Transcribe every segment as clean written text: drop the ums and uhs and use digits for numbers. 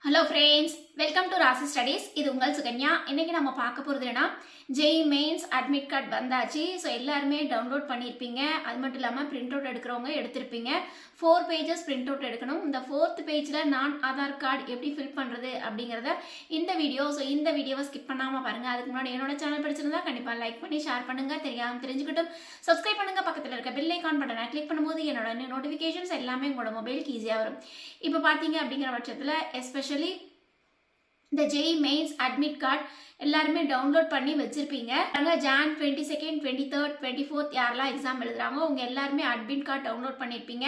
Hello friends, welcome to ராசி studies. இது உங்கள் சுகன்யா. இன்னைக்கு நம்ம பார்க்க போகிறது என்னன்னா, ஜெய் மெயின்ஸ் அட்மிட் கார்டு வந்தாச்சு. ஸோ எல்லாருமே டவுன்லோட் பண்ணியிருப்பீங்க. அது மட்டும் இல்லாமல் பிரிண்ட் அவுட் எடுக்கிறவங்க எடுத்திருப்பீங்க. 4 பேஜஸ் பிரிண்ட் அவுட் எடுக்கணும். இந்த 4th பேஜில் நான் ஆதார் கார்டு எப்படி ஃபில் பண்ணுறது அப்படிங்கிறத இந்த வீடியோ. ஸோ இந்த வீடியோவை ஸ்கிப் பண்ணாமல் பாருங்கள். அதுக்கு முன்னாடி என்னோட சேனல் பிடிச்சிருந்தா கண்டிப்பாக லைக் பண்ணி ஷேர் பண்ணுங்கள். தெரிஞ்சுக்கிட்டும் சப்ஸ்கிரைப் பண்ணுங்கள். பக்கத்தில் இருக்க பெல் ஐகான் பட்டனை கிளிக் பண்ணும்போது என்னோட நோட்டிஃபிகேஷன்ஸ் எல்லாமே உங்களோட மொபைலுக்கு ஈஸியாக வரும். இப்போ பார்த்தீங்க அப்படிங்கிற பட்சத்தில் எஸ்பெஷலி இந்த ஜெய் மெயின்ஸ் அட்மிட் கார்டு எல்லாருமே டவுன்லோட் பண்ணி வச்சிருப்பீங்க. ஜான் 22nd 23rd 24th யாரெல்லாம் எக்ஸாம் எழுதுறாங்க அவங்க எல்லாருமே அட்மிட் கார்டு டவுன்லோட் பண்ணியிருப்பீங்க.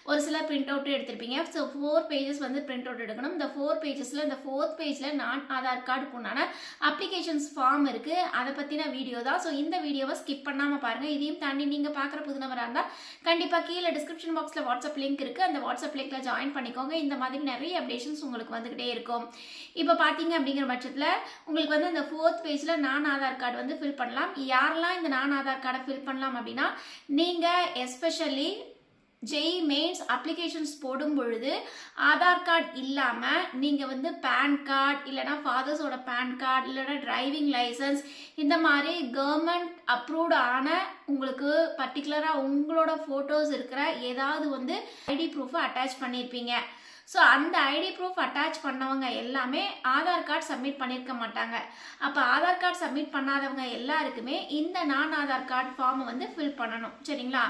ஒரு சில பிரிண்ட் அவுட் எடுத்திருப்பீங்க. ஸோ 4 பேஜஸ் வந்து பிரிண்ட் அவுட் எடுக்கணும். இந்த 4 பேஜஸில் இந்த 4th பேஜில் நான் ஆதார் கார்டுக்கு உண்டான அப்ளிகேஷன்ஸ் ஃபார்ம் இருக்குது. அதை பற்றின வீடியோ தான். ஸோ இந்த வீடியோவை ஸ்கிப் பண்ணாமல் பாருங்கள். இதையும் தாண்டி நீங்கள் பார்க்குற புது நபராக இருந்தால் கண்டிப்பாக கீழே டிஸ்கிரிப்ஷன் பாக்ஸில் வாட்ஸ்அப் லிங்க் இருக்குது. அந்த வாட்ஸ்அப் லிங்க்கில் ஜாயின் பண்ணிக்கோங்க. இந்த மாதிரி நிறைய அப்டேஷன்ஸ் உங்களுக்கு வந்துக்கிட்டே இருக்கும். இப்போ பார்த்தீங்க அப்படிங்கிற பட்சத்தில் உங்களுக்கு வந்து இந்த 4th பேஜில் நான் ஆதார் கார்டு வந்து ஃபில் பண்ணலாம். யாரெல்லாம் இந்த நான் ஆதார் கார்டை ஃபில் பண்ணலாம் அப்படின்னா, நீங்கள் எஸ்பெஷலி ஜெய் மெயின்ஸ் அப்ளிகேஷன்ஸ் போடும் பொழுது ஆதார் கார்டு இல்லாமல் நீங்கள் வந்து பேன் கார்டு இல்லைனா ஃபாதர்ஸோட பேன் கார்டு இல்லைனா டிரைவிங் லைசன்ஸ் இந்த மாதிரி கவர்மெண்ட் அப்ரூவ்டு ஆன உங்களுக்கு பர்டிகுலராக உங்களோட ஃபோட்டோஸ் இருக்கிற ஏதாவது வந்து ஐடி ப்ரூஃபை அட்டாச் பண்ணியிருப்பீங்க. ஸோ அந்த ஐடி ப்ரூஃப் அட்டாச் பண்ணவங்க எல்லாமே ஆதார் கார்டு சப்மிட் பண்ணியிருக்க மாட்டாங்க. அப்போ ஆதார் கார்டு சப்மிட் பண்ணாதவங்க எல்லாருக்குமே இந்த நான் ஆதார் கார்டு ஃபார்மை வந்து ஃபில் பண்ணணும். சரிங்களா?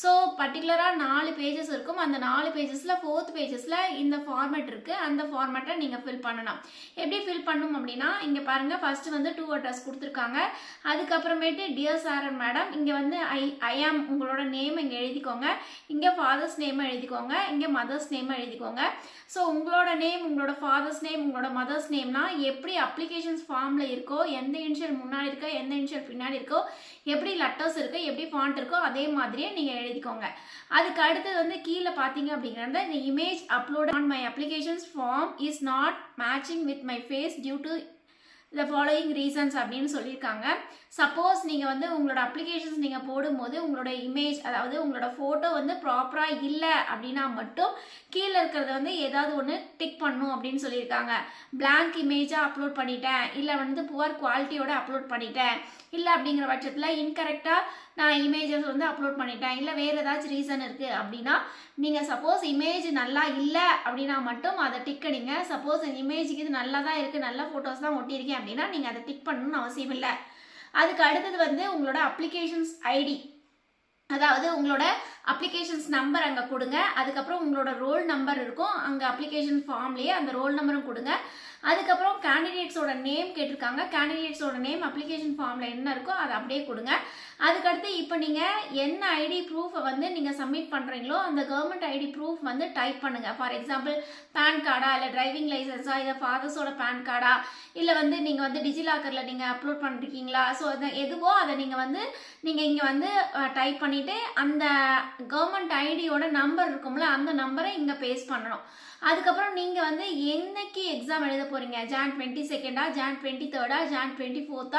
ஸோ பர்டிகுலராக 4 பேஜஸ் இருக்கும். அந்த 4 பேஜஸில் 4th பேஜஸில் இந்த ஃபார்மேட் இருக்குது. அந்த ஃபார்மேட்டை நீங்கள் ஃபில் பண்ணணும். எப்படி ஃபில் பண்ணணும் அப்படின்னா, இங்கே பாருங்கள், ஃபஸ்ட்டு வந்து 2 அட்ரஸ் கொடுத்துருக்காங்க. அதுக்கப்புறமேட்டு டியர் சார் அண்ட் மேடம், இங்கே வந்து ஐ ஆம் உங்களோட நேம் இங்கே எழுதிக்கோங்க. இங்கே ஃபாதர்ஸ் நேமை எழுதிக்கோங்க. இங்கே மதர்ஸ் நேமை எழுதிக்கோங்க. ஸோ உங்களோட நேம், உங்களோட ஃபாதர்ஸ் நேம், உங்களோட மதர்ஸ் நேம்னா எப்படி அப்ளிகேஷன்ஸ் ஃபார்மில் இருக்கோ, எந்த இனிஷியல் முன்னாடி இருக்கோ, எந்த இனிஷியல் பின்னாடி இருக்கோ, எப்படி லெட்டர்ஸ் இருக்கோ, எப்படி ஃபாண்ட் இருக்கோ அதே மாதிரியே நீங்கள் எழுதிக்கோங்க. அதுக்கு அடுத்தது வந்து கீழே பார்த்தீங்க அப்படிங்கிறத இந்த image upload on my applications form is not matching with my face due to the following reasons அப்படின்னு சொல்லியிருக்காங்க. சப்போஸ் நீங்கள் வந்து உங்களோட அப்ளிகேஷன்ஸ் நீங்கள் போடும்போது உங்களோட இமேஜ், அதாவது உங்களோட ஃபோட்டோ வந்து ப்ராப்பராக இல்லை அப்படின்னா மட்டும் கீழே இருக்கிறத வந்து ஏதாவது ஒன்று டிக் பண்ணும் அப்படின்னு சொல்லியிருக்காங்க. பிளாங்க் இமேஜாக அப்லோட் பண்ணிட்டேன், இல்லை வந்து புவர் குவாலிட்டியோட அப்லோட் பண்ணிட்டேன், இல்லை அப்படிங்கிற பட்சத்தில் இன்கரெக்டாக நான் இமேஜஸ் வந்து அப்லோட் பண்ணிட்டேன், இல்லை வேறு ஏதாச்சும் ரீசன் இருக்குது அப்படின்னா நீங்கள் சப்போஸ் இமேஜ் நல்லா இல்லை அப்படின்னா மட்டும் அதை டிக் அடிங்க. சப்போஸ் இமேஜுக்கு இது நல்லா தான் இருக்குது, நல்ல ஃபோட்டோஸ் தான் ஒட்டியிருக்கேன் அப்படின்னா நீங்கள் அதை டிக் பண்ணணும்னு அவசியம் இல்லை. அதுக்கு அடுத்தது வந்து உங்களோட அப்ளிகேஷன்ஸ் ஐடி, அதாவது உங்களோட அப்ளிகேஷன்ஸ் நம்பர் அங்கே கொடுங்க. அதுக்கப்புறம் உங்களோட ரோல் நம்பர் இருக்கும் அங்கே அப்ளிகேஷன் ஃபார்ம்லேயே, அந்த ரோல் நம்பரும் கொடுங்க. அதுக்கப்புறம் கேண்டிடேட்ஸோட நேம் கேட்டிருக்காங்க. கேண்டிடேட்ஸோட நேம் அப்ளிகேஷன் ஃபார்மில் என்ன இருக்கோ அதை அப்படியே கொடுங்க. அதுக்கடுத்து இப்போ நீங்கள் என்ன ஐடி ப்ரூஃபை வந்து நீங்கள் சப்மிட் பண்ணுறீங்களோ அந்த கவர்மெண்ட் ஐடி ப்ரூஃப் வந்து டைப் பண்ணுங்கள். ஃபார் எக்ஸாம்பிள் பேன் கார்டா, இல்லை டிரைவிங் லைசன்ஸா, இல்லை ஃபாதர்ஸோட பேன் கார்டா, இல்லை வந்து நீங்கள் வந்து டிஜிலாக்கரில் நீங்கள் அப்லோட் பண்ணிருக்கீங்களா, ஸோ அது எதுவோ அதை நீங்கள் இங்கே வந்து டைப் பண்ணிவிட்டு அந்த கவர்மெண்ட் ஐடியோட நம்பர் இருக்கும்ல அந்த நம்பரை இங்கே பேஸ்ட் பண்ணணும். அதுக்கப்புறம் நீங்கள் வந்து என்னைக்கு எக்ஸாம் எழுத போகிறீங்க, June 22nd, June 23rd, June 24th,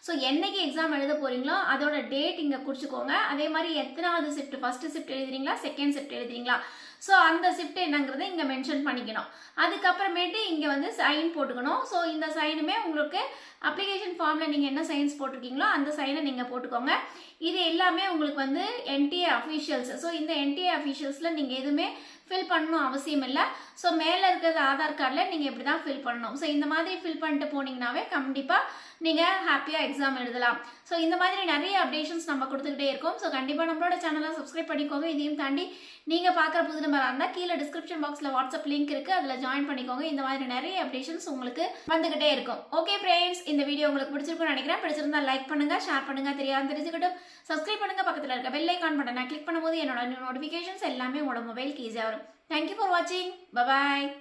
so என்னைக்கு எக்ஸாம் எழுத போகிறீங்களோ அதோட டேட் இங்கே குறிச்சிக்கோங்க. அதே மாதிரி எத்தனாவது ஷிஃப்ட், ஃபஸ்ட்டு ஷிஃப்ட் எழுதுறீங்களா, செகண்ட் ஷிஃப்ட் எழுதுறீங்களா, ஸோ அந்த ஷிஃப்ட் என்னங்கிறத இங்கே மென்ஷன் பண்ணிக்கணும். அதுக்கப்புறமேட்டு இங்கே வந்து சைன் போட்டுக்கணும். ஸோ இந்த சைனுமே உங்களுக்கு அப்ளிகேஷன் ஃபார்மில் நீங்கள் என்ன சைன்ஸ் போட்டிருக்கீங்களோ அந்த சைனை நீங்கள் போட்டுக்கோங்க. இது எல்லாமே உங்களுக்கு வந்து என்டிஏ அஃபீஷியல்ஸ். ஸோ இந்த என்டிஏ அஃபீஷியல்ஸில் நீங்கள் எதுவுமே ஃபில் பண்ணணும் அவசியம் இல்லை. ஸோ மேலே இருக்கிறது ஆதார் கார்டில் நீங்கள் இப்படி தான் ஃபில் பண்ணணும். ஸோ இந்த மாதிரி ஃபில் பண்ணிட்டு போனீங்கன்னாவே கண்டிப்பாக நீங்கள் ஹாப்பியாக எக்ஸாம் எழுதலாம். ஸோ இந்த மாதிரி நிறைய அப்டேஷன்ஸ் நம்ம கொடுத்துக்கிட்டே இருக்கோம். ஸோ கண்டிப்பாக நம்மளோட சேனலை சப்ஸ்கிரைப் பண்ணிக்கோங்க. இதையும் தாண்டி நீங்கள் பார்க்குற புது நம்பராக இருந்தால் கீழே டிஸ்கிரிப்ஷன் பாக்ஸில் வாட்ஸ்அப் லிங்க் இருக்குது, அதில் ஜாயின் பண்ணிக்கோங்க. இந்த மாதிரி நிறைய அப்டேஷன்ஸ் உங்களுக்கு வந்துக்கிட்டே இருக்கும். ஓகே ஃப்ரெண்ட்ஸ், இந்த வீடியோ உங்களுக்கு பிடிச்சிருக்குன்னு நினைக்கிறேன். பிடிச்சிருந்தா லைக் பண்ணுங்கள், ஷேர் பண்ணுங்கள், தெரிஞ்சுக்கிட்டும் சப்ஸ்கிரைப் பண்ணுங்கள். பக்கத்தில் இருக்க பெல் ஐகான் பட்டனை கிளிக் பண்ணும்போது என்னோட நோட்டிஃபிகேஷன்ஸ் எல்லாமே உங்களோட மொபைலுக்கு ஈஸியாக வரும். Thank you for watching. Bye bye.